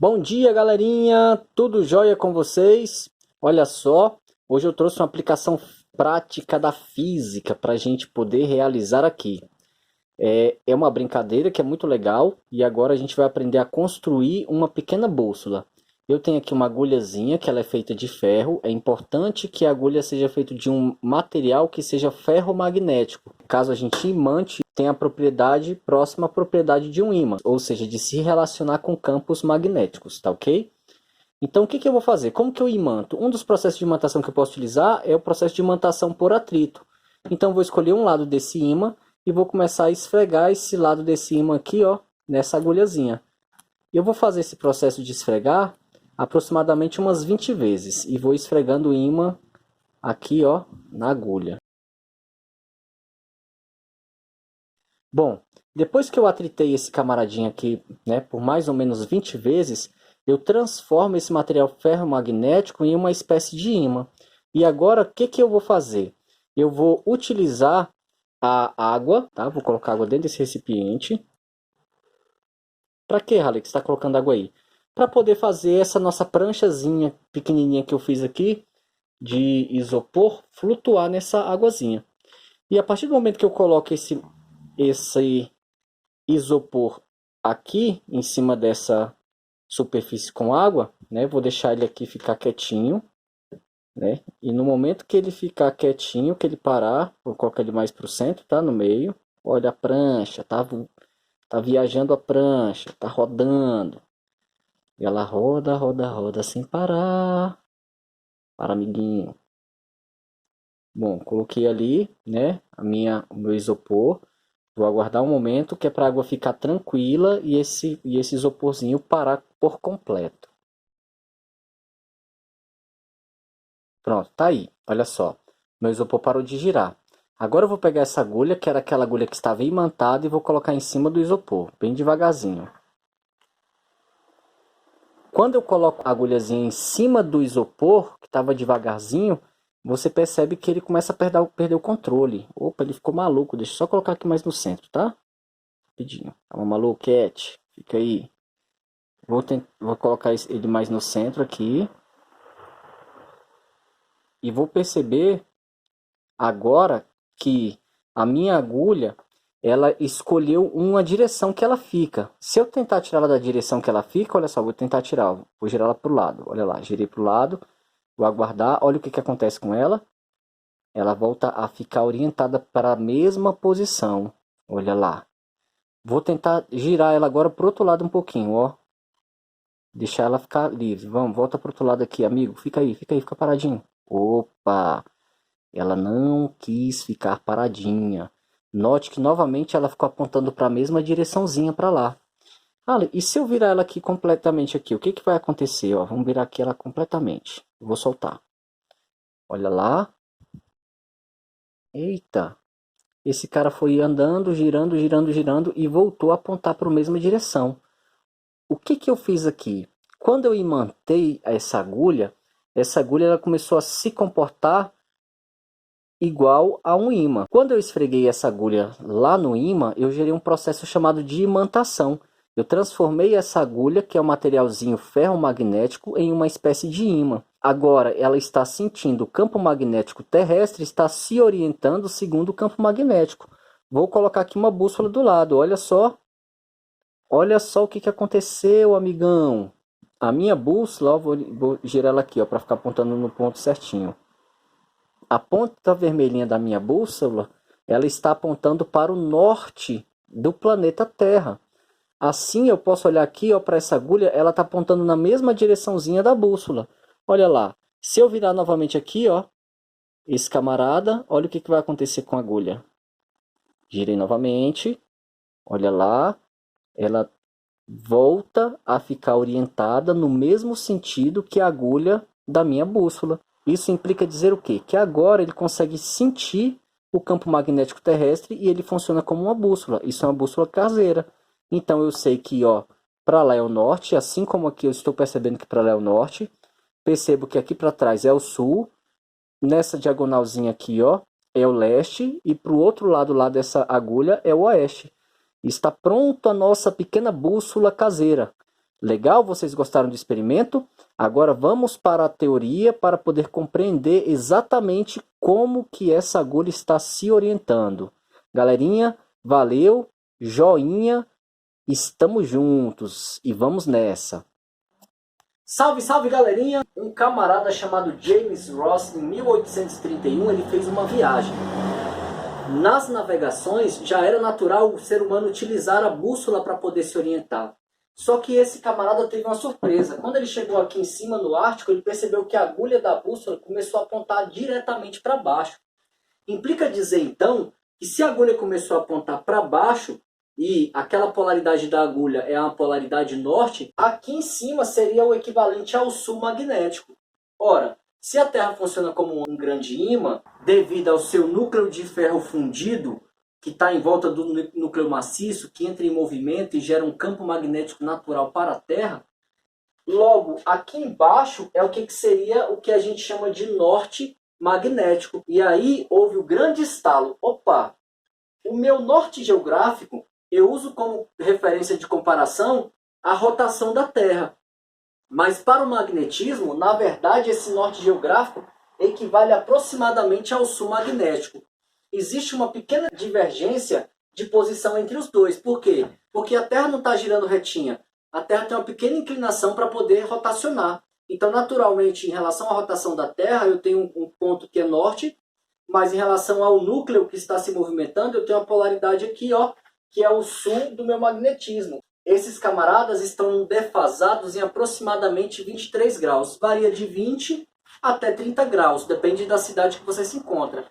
Bom dia, galerinha! Tudo jóia com vocês? Olha só, hoje eu trouxe uma aplicação prática da física para a gente poder realizar aqui. É uma brincadeira que é muito legal e agora a gente vai aprender a construir uma pequena bússola. Eu tenho aqui uma agulhazinha que ela é feita de ferro. É importante que a agulha seja feita de um material que seja ferromagnético. Caso a gente imante, tem a propriedade próxima à propriedade de um ímã, ou seja, de se relacionar com campos magnéticos, tá ok? Então o que eu vou fazer? Como que eu imanto? Um dos processos de imantação que eu posso utilizar é o processo de imantação por atrito. Então eu vou escolher um lado desse ímã e vou começar a esfregar esse lado desse ímã aqui, ó, nessa agulhazinha. Eu vou fazer esse processo de esfregar aproximadamente umas 20 vezes e vou esfregando o ímã aqui, ó, na agulha. Bom, depois que eu atritei esse camaradinho aqui, né, por mais ou menos 20 vezes, eu transformo esse material ferromagnético em uma espécie de ímã. E agora, o que eu vou fazer? Eu vou utilizar a água, tá? Vou colocar água dentro desse recipiente. Para que, Alex, está colocando água aí? Para poder fazer essa nossa pranchazinha pequenininha que eu fiz aqui de isopor flutuar nessa águazinha. E a partir do momento que eu coloco esse isopor aqui em cima dessa superfície com água, né? Vou deixar ele aqui ficar quietinho, né? E no momento que ele ficar quietinho, que ele parar, vou colocar ele mais para o centro, tá? No meio. Olha a prancha, tá viajando a prancha, tá rodando. E ela roda, roda, roda sem parar. Para, amiguinho. Bom, coloquei ali, né, o meu isopor. Vou aguardar um momento que é para a água ficar tranquila e esse isoporzinho parar por completo. Pronto, tá aí. Olha só. Meu isopor parou de girar. Agora eu vou pegar essa agulha, que era aquela agulha que estava imantada, e vou colocar em cima do isopor, bem devagarzinho. Quando eu coloco a agulhazinha em cima do isopor, que estava devagarzinho, você percebe que ele começa a perder o controle. Opa, ele ficou maluco. Deixa eu só colocar aqui mais no centro, tá? Rapidinho. Calma, maluquete. Fica aí. Vou colocar ele mais no centro aqui. E vou perceber agora que a minha agulha, ela escolheu uma direção que ela fica. Se eu tentar tirar ela da direção que ela fica, olha só, vou tentar tirar. Vou girar ela para o lado. Olha lá, girei para o lado. Vou aguardar. Olha o que acontece com ela. Ela volta a ficar orientada para a mesma posição. Olha lá. Vou tentar girar ela agora para o outro lado um pouquinho, ó. Deixar ela ficar livre. Vamos, volta para o outro lado aqui, amigo. Fica aí, fica paradinho. Opa! Ela não quis ficar paradinha. Note que novamente ela ficou apontando para a mesma direçãozinha para lá. Ah, e se eu virar ela aqui completamente aqui, o que vai acontecer? Ó, vamos virar aqui ela completamente. Eu vou soltar. Olha lá. Eita! Esse cara foi andando, girando, girando, girando e voltou a apontar para a mesma direção. O que eu fiz aqui? Quando eu imantei essa agulha ela começou a se comportar igual a um ímã. Quando eu esfreguei essa agulha lá no ímã, eu gerei um processo chamado de imantação. Eu transformei essa agulha, que é um materialzinho ferromagnético, em uma espécie de ímã. Agora ela está sentindo o campo magnético terrestre, está se orientando segundo o campo magnético. Vou colocar aqui uma bússola do lado, olha só. Olha só o que aconteceu, amigão. A minha bússola, ó, vou girar ela aqui para ficar apontando no ponto certinho. A ponta vermelhinha da minha bússola, ela está apontando para o norte do planeta Terra. Assim eu posso olhar aqui para essa agulha, ela está apontando na mesma direçãozinha da bússola. Olha lá, se eu virar novamente aqui, ó, esse camarada, olha o que vai acontecer com a agulha. Girei novamente, olha lá, ela volta a ficar orientada no mesmo sentido que a agulha da minha bússola. Isso implica dizer o quê? Que agora ele consegue sentir o campo magnético terrestre e ele funciona como uma bússola. Isso é uma bússola caseira. Então eu sei que para lá é o norte, assim como aqui eu estou percebendo que para lá é o norte. Percebo que aqui para trás é o sul. Nessa diagonalzinha aqui, ó, é o leste. E para o outro lado lá dessa agulha é o oeste. Está pronto a nossa pequena bússola caseira. Legal? Vocês gostaram do experimento? Agora vamos para a teoria para poder compreender exatamente como que essa agulha está se orientando. Galerinha, valeu, joinha, estamos juntos e vamos nessa. Salve, salve galerinha! Um camarada chamado James Ross, em 1831, ele fez uma viagem. Nas navegações já era natural o ser humano utilizar a bússola para poder se orientar. Só que esse camarada teve uma surpresa. Quando ele chegou aqui em cima no Ártico, ele percebeu que a agulha da bússola começou a apontar diretamente para baixo. Implica dizer, então, que se a agulha começou a apontar para baixo, e aquela polaridade da agulha é a polaridade norte, aqui em cima seria o equivalente ao sul magnético. Ora, se a Terra funciona como um grande ímã, devido ao seu núcleo de ferro fundido, que está em volta do núcleo maciço, que entra em movimento e gera um campo magnético natural para a Terra, logo, aqui embaixo é o que seria o que a gente chama de norte magnético. E aí houve o grande estalo. Opa, o meu norte geográfico, eu uso como referência de comparação a rotação da Terra. Mas para o magnetismo, na verdade, esse norte geográfico equivale aproximadamente ao sul magnético. Existe uma pequena divergência de posição entre os dois. Por quê? Porque a Terra não está girando retinha. A Terra tem uma pequena inclinação para poder rotacionar. Então, naturalmente, em relação à rotação da Terra, eu tenho um ponto que é norte, mas em relação ao núcleo que está se movimentando, eu tenho a polaridade aqui, ó, que é o sul do meu magnetismo. Esses camaradas estão defasados em aproximadamente 23 graus. Varia de 20 até 30 graus, depende da cidade que você se encontra.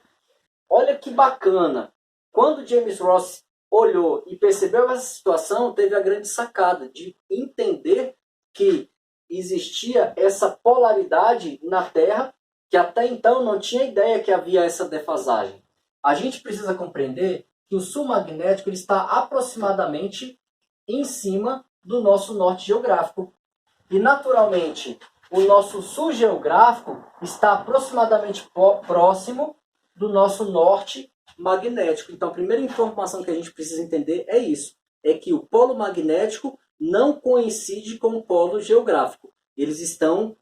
Olha que bacana. Quando James Ross olhou e percebeu essa situação, teve a grande sacada de entender que existia essa polaridade na Terra, que até então não tinha ideia que havia essa defasagem. A gente precisa compreender que o sul magnético ele está aproximadamente em cima do nosso norte geográfico. E, naturalmente, o nosso sul geográfico está aproximadamente próximo do nosso norte magnético. Então, a primeira informação que a gente precisa entender é isso. É que o polo magnético não coincide com o polo geográfico. Eles estão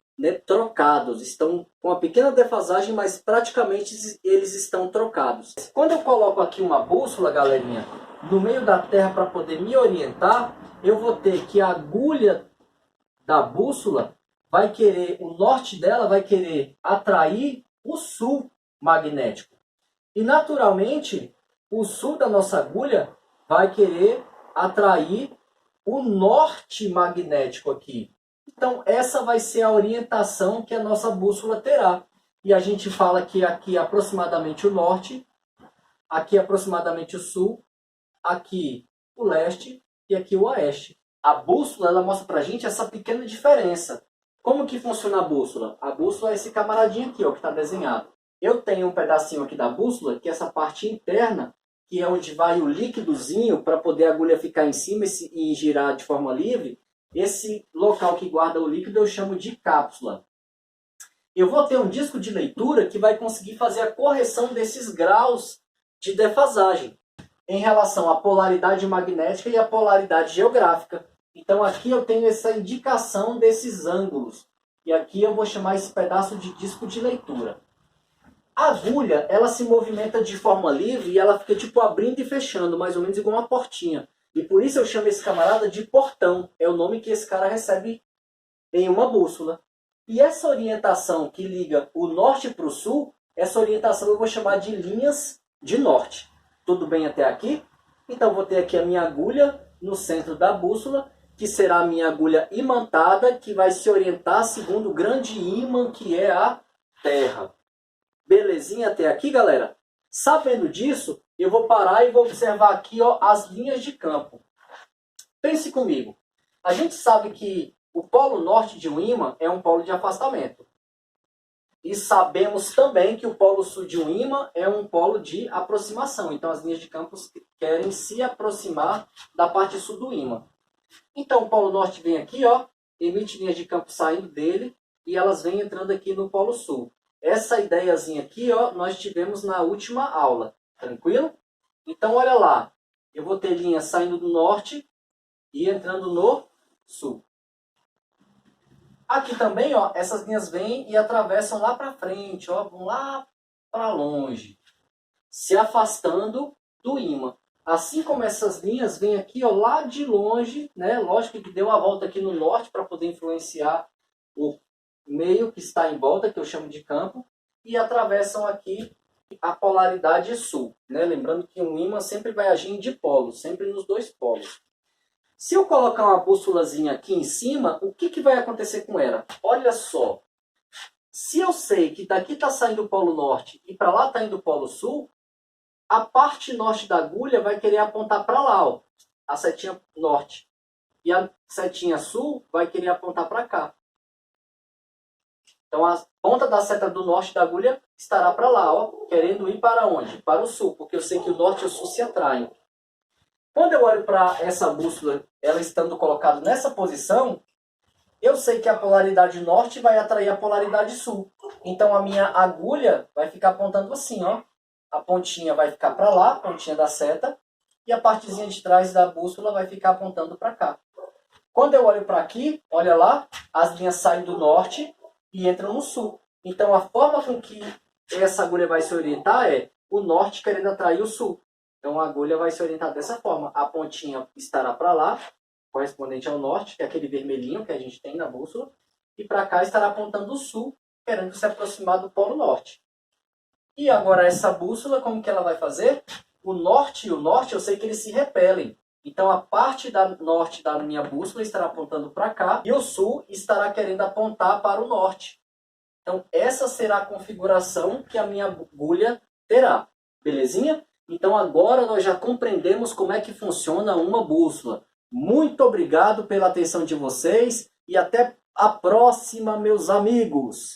trocados, estão com uma pequena defasagem, mas praticamente eles estão trocados. Quando eu coloco aqui uma bússola, galerinha, no meio da Terra para poder me orientar, eu vou ter que a agulha da bússola vai querer, o norte dela vai querer atrair o sul magnético. E naturalmente, o sul da nossa agulha vai querer atrair o norte magnético aqui. Então, essa vai ser a orientação que a nossa bússola terá. E a gente fala que aqui é aproximadamente o norte, aqui é aproximadamente o sul, aqui o leste e aqui o oeste. A bússola ela mostra para a gente essa pequena diferença. Como que funciona a bússola? A bússola é esse camaradinho aqui, ó, que está desenhado. Eu tenho um pedacinho aqui da bússola, que é essa parte interna, que é onde vai o líquidozinho para poder a agulha ficar em cima e girar de forma livre. Esse local que guarda o líquido eu chamo de cápsula. Eu vou ter um disco de leitura que vai conseguir fazer a correção desses graus de defasagem em relação à polaridade magnética e à polaridade geográfica. Então aqui eu tenho essa indicação desses ângulos. E aqui eu vou chamar esse pedaço de disco de leitura. A agulha, ela se movimenta de forma livre e ela fica tipo abrindo e fechando, mais ou menos igual uma portinha. E por isso eu chamo esse camarada de portão. É o nome que esse cara recebe em uma bússola. E essa orientação que liga o norte para o sul, essa orientação eu vou chamar de linhas de norte. Tudo bem até aqui? Então vou ter aqui a minha agulha no centro da bússola, que será a minha agulha imantada, que vai se orientar segundo o grande ímã que é a Terra. Belezinha até aqui, galera? Sabendo disso, eu vou parar e vou observar aqui, ó, as linhas de campo. Pense comigo. A gente sabe que o polo norte de um ímã é um polo de afastamento. E sabemos também que o polo sul de um ímã é um polo de aproximação. Então as linhas de campo querem se aproximar da parte sul do ímã. Então o polo norte vem aqui, ó, emite linhas de campo saindo dele e elas vêm entrando aqui no polo sul. Essa ideiazinha aqui, ó, nós tivemos na última aula. Tranquilo? Então olha lá. Eu vou ter linha saindo do norte e entrando no sul. Aqui também, ó, essas linhas vêm e atravessam lá para frente, ó, vão lá para longe, se afastando do ímã. Assim como essas linhas vêm aqui, ó, lá de longe, né? Lógico que deu a volta aqui no norte para poder influenciar o meio que está em volta, que eu chamo de campo, e atravessam aqui a polaridade sul, né? Lembrando que um ímã sempre vai agir em dipolos, sempre nos dois polos. Se eu colocar uma bússolazinha aqui em cima, o que vai acontecer com ela? Olha só, se eu sei que daqui está saindo o polo norte e para lá está indo o polo sul, a parte norte da agulha vai querer apontar para lá, ó, a setinha norte. E a setinha sul vai querer apontar para cá. Então a ponta da seta do norte da agulha estará para lá, ó, querendo ir para onde? Para o sul, porque eu sei que o norte e o sul se atraem. Quando eu olho para essa bússola, ela estando colocada nessa posição, eu sei que a polaridade norte vai atrair a polaridade sul. Então a minha agulha vai ficar apontando assim, ó. A pontinha vai ficar para lá, a pontinha da seta, e a partezinha de trás da bússola vai ficar apontando para cá. Quando eu olho para aqui, olha lá, as linhas saem do norte e entram no sul. Então a forma com que essa agulha vai se orientar é o norte querendo atrair o sul. Então a agulha vai se orientar dessa forma. A pontinha estará para lá, correspondente ao norte, que é aquele vermelhinho que a gente tem na bússola, e para cá estará apontando o sul, querendo se aproximar do polo norte. E agora essa bússola, como que ela vai fazer? O norte e o norte, eu sei que eles se repelem. Então a parte da norte da minha bússola estará apontando para cá e o sul estará querendo apontar para o norte. Então essa será a configuração que a minha agulha terá. Belezinha? Então agora nós já compreendemos como é que funciona uma bússola. Muito obrigado pela atenção de vocês e até a próxima, meus amigos!